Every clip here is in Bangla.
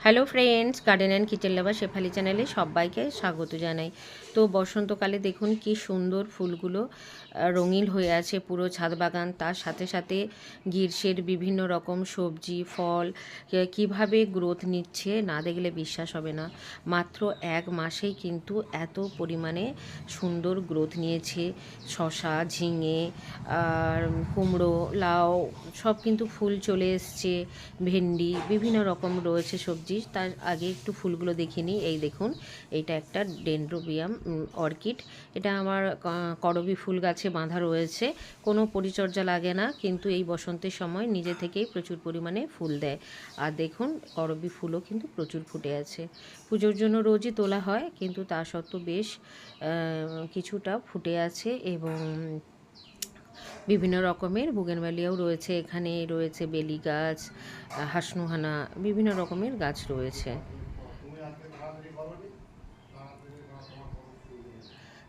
Hello friends, garden and kitchen লাভার শেফালি চ্যানেলে সবাইকে স্বাগত জানাই। তো বসন্তকালে দেখুন কি সুন্দর ফুলগুলো রঙিন হয়ে আছে পুরো ছাদ বাগান। তার সাথে সাথে গ্রীষ্মের বিভিন্ন রকম সবজি ফল কিভাবে গ্রোথ নিচ্ছে না দেখলে বিশ্বাস হবে না। মাত্র এক মাসেই কিন্তু এত পরিমাণে সুন্দর গ্রোথ নিয়েছে। শসা, ঝিঙে আর কুমড়ো, লাউ সব কিন্তু ফুল চলে এসছে। ভেন্ডি বিভিন্ন রকম রয়েছে সবজি। তার আগে একটু ফুলগুলো দেখে নিই। এই দেখুন, এইটা একটা ডেনড্রোবিয়াম অর্কিড। এটা আমার করবী ফুল গাছে বাঁধা রয়েছে, কোনো পরিচর্যা লাগে না, কিন্তু এই বসন্তের সময় নিজে থেকেই প্রচুর পরিমাণে ফুল দেয়। আর দেখুন, করবী ফুলও কিন্তু প্রচুর ফুটে আছে। পুজোর জন্য রোজই তোলা হয়, কিন্তু তা সত্ত্বেও বেশ কিছুটা ফুটে আছে। এবং বিভিন্ন রকমের বুগেনভ্যালিয়াও রয়েছে, এখানে রয়েছে বেলি গাছ, হাসনুহানা, বিভিন্ন রকমের গাছ রয়েছে।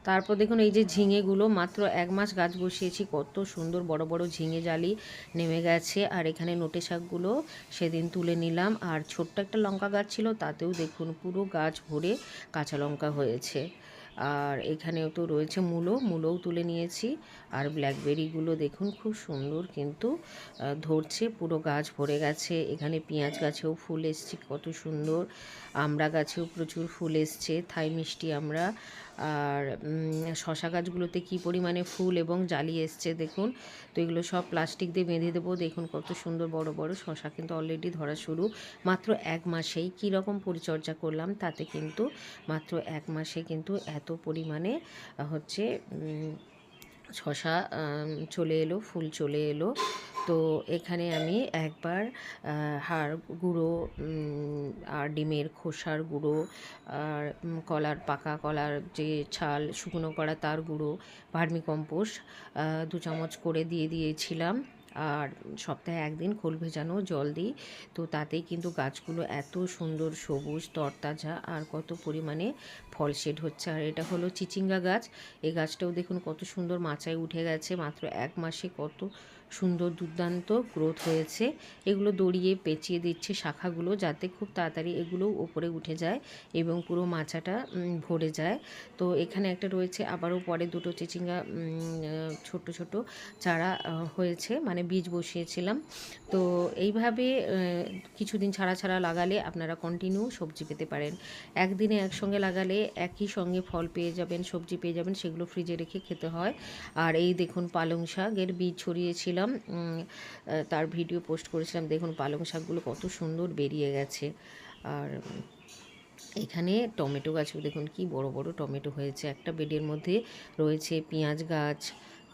তারপর দেখুন, এই যে ঝিঙেগুলো মাত্র এক মাস গাছ বসিয়েছি, কত সুন্দর বড় বড় ঝিঙে জালি নেমে গেছে। আর এখানে নোটে শাকগুলো সেদিন তুলে নিলাম। আর ছোট্ট একটা লঙ্কা গাছ ছিল, তাতেও দেখুন পুরো গাছ ভরে কাঁচা লঙ্কা হয়েছে। আর এখানেও তো রয়েছে মূলোও তুলে নিয়েছি। আর ব্ল্যাকবেরিগুলো দেখুন খুব সুন্দর কিন্তু ধরছে, পুরো গাছ ভরে গেছে। এখানে পেঁয়াজ গাছেও ফুল এসছে কত সুন্দর। আমড়া গাছেও প্রচুর ফুল এসছে, থাই মিষ্টি আমড়া। আর শশা গাছগুলোতে কী পরিমাণে ফুল এবং জালি এসছে দেখুন। তো এগুলো সব প্লাস্টিক দিয়ে বেঁধে দেবো। দেখুন কত সুন্দর বড় বড় শশা কিন্তু অলরেডি ধরা শুরু। মাত্র এক মাসেই কী রকম পরিচর্যা করলাম, তাতে কিন্তু মাত্র এক মাসে কিন্তু এত পরিমাণে হচ্ছে শশা চলে এলো, ফুল চলে এলো। তো এখানে আমি একবার হাড় গুঁড়ো আর ডিমের খোসার গুঁড়ো আর পাকা কলার যে ছাল শুকনো করা তার গুঁড়ো, ভার্মিকম্পোস্ট 2 চামচ করে দিয়ে দিয়েছিলাম। আর সপ্তাহে একদিন খোল ভেজানো জল দিই। তো তাতেই কিন্তু গাছগুলো এত সুন্দর সবুজ তরতাজা আর কত পরিমাণে ফল শেড হচ্ছে। আর এটা হলো চিচিঙ্গা গাছ। এই গাছটাও দেখুন কত সুন্দর মাচায় উঠে গেছে, মাত্র এক মাসে কত সুন্দর দুর্দান্ত গ্রোথ হয়েছে। এগুলো দড়িয়ে পেঁচিয়ে দিচ্ছে শাখাগুলো, যাতে খুব তাড়াতাড়ি এগুলোও ওপরে উঠে যায় এবং পুরো মাচাটা ভরে যায়। তো এখানে একটা রয়েছে, আবারও পরে দুটো চিচিঙ্গা ছোট ছোট চারা হয়েছে, মানে বীজ বসিয়েছিলাম। তো এইভাবে কিছুদিন ছাড়া ছাড়া লাগালে আপনারা কন্টিনিউ সবজি পেতে পারেন। একদিনে একসঙ্গে লাগালে একই সঙ্গে ফল পেয়ে যাবেন, সবজি পেয়ে যাবেন, সেগুলো ফ্রিজে রেখে খেতে হয়। আর এই দেখুন, পালং শাকের বীজ ছড়িয়েছিলাম, তার ভিডিও পোস্ট করেছিলাম। দেখুন পালং শাকগুলো কত সুন্দর বেরিয়ে গেছে। আর এখানে টমেটো গাছেও দেখুন কি বড় বড় টমেটো হয়েছে। একটা বেডের মধ্যে রয়েছে পেঁয়াজ গাছ,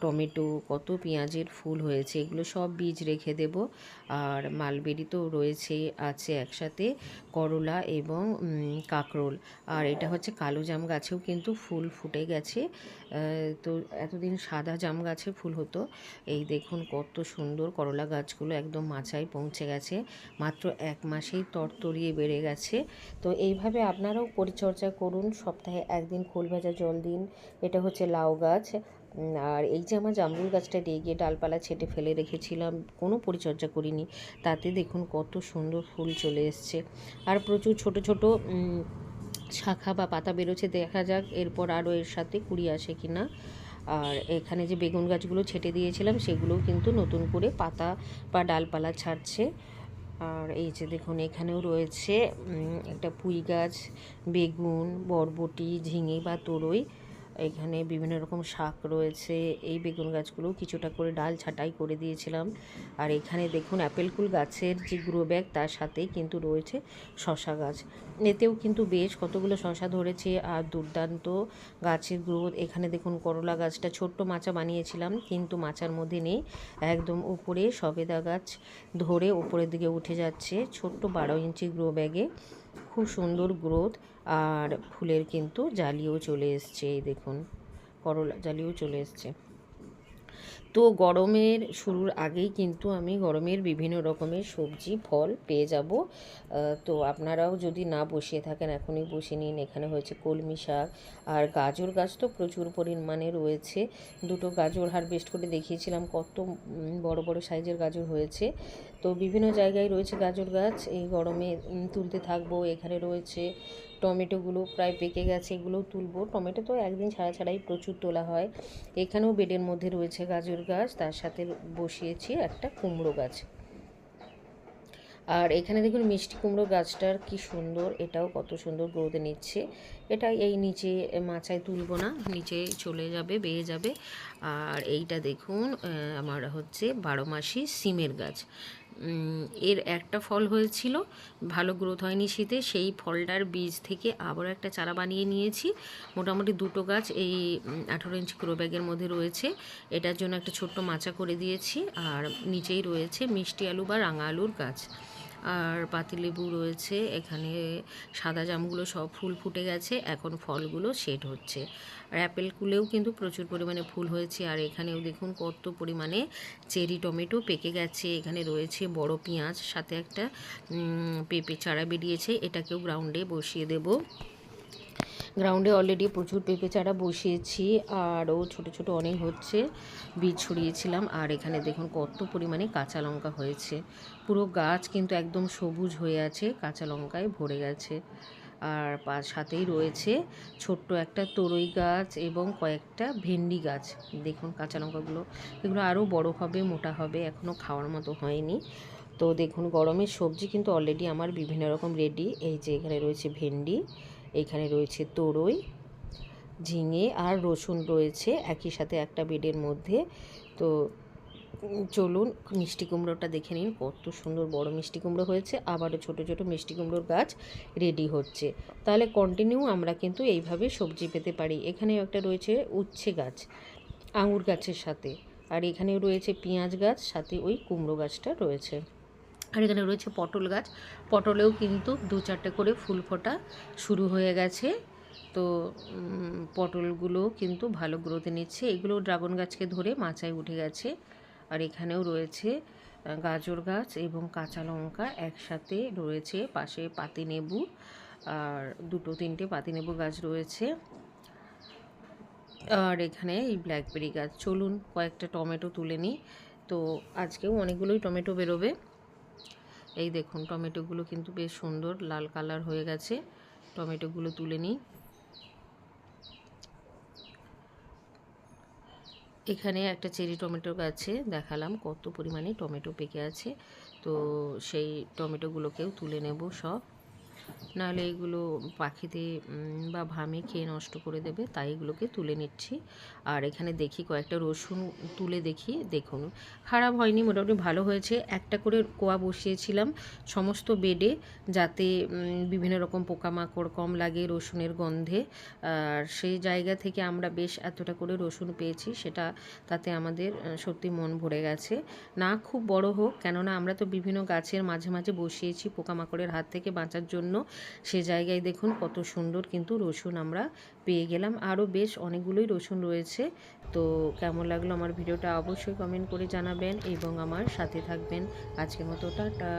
টমেটো, কত পেঁয়াজের ফুল হয়েছে। এগুলো সব বীজ রেখে দেব। আর মালবেরি তো রয়েছে, আছে একসাথে করলা এবং কাঁকরোল। আর এটা হচ্ছে কালো জাম গাছেও কিন্তু ফুল ফুটে গেছে। তো এতদিন সাদা জাম গাছে ফুল হতো। এই দেখুন কত সুন্দর করলা গাছগুলো একদম মাচায় পৌঁছে গেছে, মাত্র এক মাসেই তরতরিয়ে বেড়ে গেছে। তো এইভাবে আপনারাও পরিচর্যা করুন, সপ্তাহে একদিন খোল ভেজা জল দিন। এটা হচ্ছে লাউ গাছ। আর এই যে আমার জামরুল গাছটা দিয়ে গিয়ে ডালপালা ছেটে ফেলে রেখেছিলাম, কোনো পরিচর্যা করিনি, তাতে দেখুন কত সুন্দর ফুল চলে এসছে। আর প্রচুর ছোট ছোট শাখা বা পাতা বেরোচ্ছে, দেখা যাক এরপর আরও এর সাথে কুড়ি আসে কি না। আর এখানে যে বেগুন গাছগুলো ছেটে দিয়েছিলাম, সেগুলোও কিন্তু নতুন করে পাতা বা ডালপালা ছাড়ছে। আর এই যে দেখুন, এখানেও রয়েছে একটা পুঁই গাছ, বেগুন, বরবটি, ঝিঙে বা তোরই। এখানে বিভিন্ন রকম শাক রয়েছে। এই বেগুন গাছগুলো কিছুটা করে ডাল ছাঁটাই করে দিয়েছিলাম। আর এখানে দেখুন অ্যাপেল কুল গাছের যে গ্রো ব্যাগ, তার সাথেই কিন্তু রয়েছে শশা গাছ। এতেও কিন্তু বেশ কতগুলো শশা ধরেছে আর দুর্দান্ত গাছের গ্রোথ। এখানে দেখুন করলা গাছটা ছোট্ট মাচা বানিয়েছিলাম, কিন্তু মাচার মধ্যে নেই, একদম উপরে সবেদা গাছ ধরে উপরের দিকে উঠে যাচ্ছে ছোট্ট 12 ইঞ্চি গ্রো ব্যাগে। খুব সুন্দর গ্রোথ। আর ফুলের কিন্তু জালিও চলে এসছে, এই দেখুন করলা জালিও চলে এসছে। তো গরমের শুরুর আগেই কিন্তু আমি গরমের বিভিন্ন রকমের সবজি ফল পেয়ে যাব। তো আপনারাও যদি না বসিয়ে থাকেন, এখনই বসে নিন। এখানে হয়েছে কলমি শাক। আর গাজর গাছ তো প্রচুর পরিমাণে রয়েছে। দুটো গাজর হারভেস্ট করে দেখিয়েছিলাম, কত বড় বড় সাইজের গাজর হয়েছে। তো বিভিন্ন জায়গায় রয়েছে গাজর গাছ, এই গরমে তুলতে থাকবো। এখানে রয়েছে টমেটোগুলো প্রায় পেকে গেছে, এগুলোও তুলবো। টমেটো তো একদিন ছাড়া ছাড়াই প্রচুর তোলা হয়। এখানেও বেডের মধ্যে রয়েছে গাজর গাছ, তার সাথে বসিয়েছি একটা কুমড়ো গাছ। আর এখানে দেখুন মিষ্টি কুমড়ো গাছটার কি সুন্দর, এটাও কত সুন্দর গ্রোথে নিচ্ছে। এটা এই নিচে মাচায় তুলবো না, নিচে চলে যাবে, বেয়ে যাবে। আর এইটা দেখুন আমার হচ্ছে 12 মাসি সিমের গাছ। এর একটা ফল হয়েছিল, ভালো গ্রোথ হয়নি শীতে, সেই ফলটার বীজ থেকে আবারও একটা চারা বানিয়ে নিয়েছি। মোটামুটি দুটো গাছ এই 18 ইঞ্চি গ্রো ব্যাগের মধ্যে রয়েছে। এটার জন্য একটা ছোট্ট মাচা করে দিয়েছি। আর নিচেই রয়েছে মিষ্টি আলু বা রাঙা আলুর গাছ। আর পাতিলেবু রয়েছে এখানে, সাদা জামগুলো সব ফুল ফুটে গেছে, এখন ফলগুলো সেট হচ্ছে। আর অ্যাপেল কুলেও কিন্তু প্রচুর পরিমাণে ফুল হয়েছে। আর এখানেও দেখুন কত পরিমাণে চেরি টমেটো পেকে গেছে। এখানে রয়েছে বড় পেঁয়াজ, সাথে একটা পেঁপে চারা বেরিয়েছে, এটাকেও গ্রাউন্ডে বসিয়ে দেব। গ্রাউন্ডে অলরেডি প্রচুর পেঁপে চারা বসিয়েছি, আরও ছোট ছোট অনেক হচ্ছে, বীজ ছড়িয়েছিলাম। আর এখানে দেখুন কত পরিমাণে কাঁচা লঙ্কা হয়েছে, পুরো গাছ কিন্তু একদম সবুজ হয়ে আছে, কাঁচা লঙ্কায় ভরে গেছে। আর সাথেই রয়েছে ছোট্ট একটা তরই গাছ এবং কয়েকটা ভেন্ডি গাছ। দেখুন কাঁচা লঙ্কাগুলো, এগুলো আরও বড় হবে, মোটা হবে, এখনও খাওয়ার মতো হয়নি। তো দেখুন গরমের সবজি কিন্তু অলরেডি আমার বিভিন্ন রকম রেডি। এই যে এখানে রয়েছে ভেন্ডি, এখানে রয়েছে তরই, ঝিঙে আর রসুন রয়েছে একই সাথে একটা বেডের মধ্যে। তো চলুন মিষ্টি কুমড়োটা দেখে নিন, কত সুন্দর বড় মিষ্টি কুমড়ো হয়েছে, আবারও ছোট ছোট মিষ্টি কুমড়োর গাছ রেডি হচ্ছে। তাহলে কন্টিনিউ আমরা কিন্তু এইভাবে সবজি পেতে পারি। এখানেও একটা রয়েছে উচ্ছে গাছ আঙুর গাছের সাথে, আর এখানেও রয়েছে পেঁয়াজ গাছ, সাথে ওই কুমড়ো গাছটা রয়েছে। আর এখানে রয়েছে পটল গাছ, পটলেও কিন্তু 2-4টে করে ফুল ফোটা শুরু হয়ে গেছে। তো পটলগুলো কিন্তু ভালো গ্রোথে নিচ্ছে, এগুলো ড্রাগন গাছকে ধরে মাচায় উঠে গেছে। আর এখানেও রয়েছে গাজর গাছ এবং কাঁচা লঙ্কা একসাথে রয়েছে, পাশে পাতিলেবু আর 2-3টে পাতিলেবু গাছ রয়েছে। আর এখানে এই ব্ল্যাকবেরি গাছ। চলুন কয়েকটা টমেটো তুলে নিই। তো আজকেও অনেকগুলোই টমেটো বেরোবে। এই দেখুন টমেটোগুলো কিন্তু বেশ সুন্দর লাল কালার হয়ে গেছে, টমেটোগুলো তুলে নিই। এখানে একটা চেরি টমেটো গাছে দেখালাম কত পরিমাণে টমেটো পেকে আছে, তো সেই টমেটোগুলোকেও তুলে নেব সব, নাহলে এগুলো পাখিতে বা ভামে খেয়ে নষ্ট করে দেবে, তাই এগুলোকে তুলে নিচ্ছি। আর এখানে দেখি কয়েকটা রসুন তুলে দেখি, দেখুন খারাপ হয়নি, মোটামুটি ভালো হয়েছে। একটা করে কোয়া বসিয়েছিলাম সমস্ত বেডে, যাতে বিভিন্ন রকম পোকামাকড় কম লাগে রসুনের গন্ধে। আর সেই জায়গা থেকে আমরা বেশ এতটা করে রসুন পেয়েছি, সেটা তাতে আমাদের সত্যি মন ভরে গেছে। না খুব বড় হোক, কেননা আমরা তো বিভিন্ন গাছের মাঝে মাঝে বসিয়েছি পোকামাকড়ের হাত থেকে বাঁচার জন্য। সে জায়গায় দেখুন কত সুন্দর কিন্তু রসুন আমরা পেয়ে গেলাম, আরও বেশ অনেকগুলোই রসুন রয়েছে। তো কেমন লাগলো আমার ভিডিওটা অবশ্যই কমেন্ট করে জানাবেন এবং আমার সাথে থাকবেন। আজকের মতো টাটা।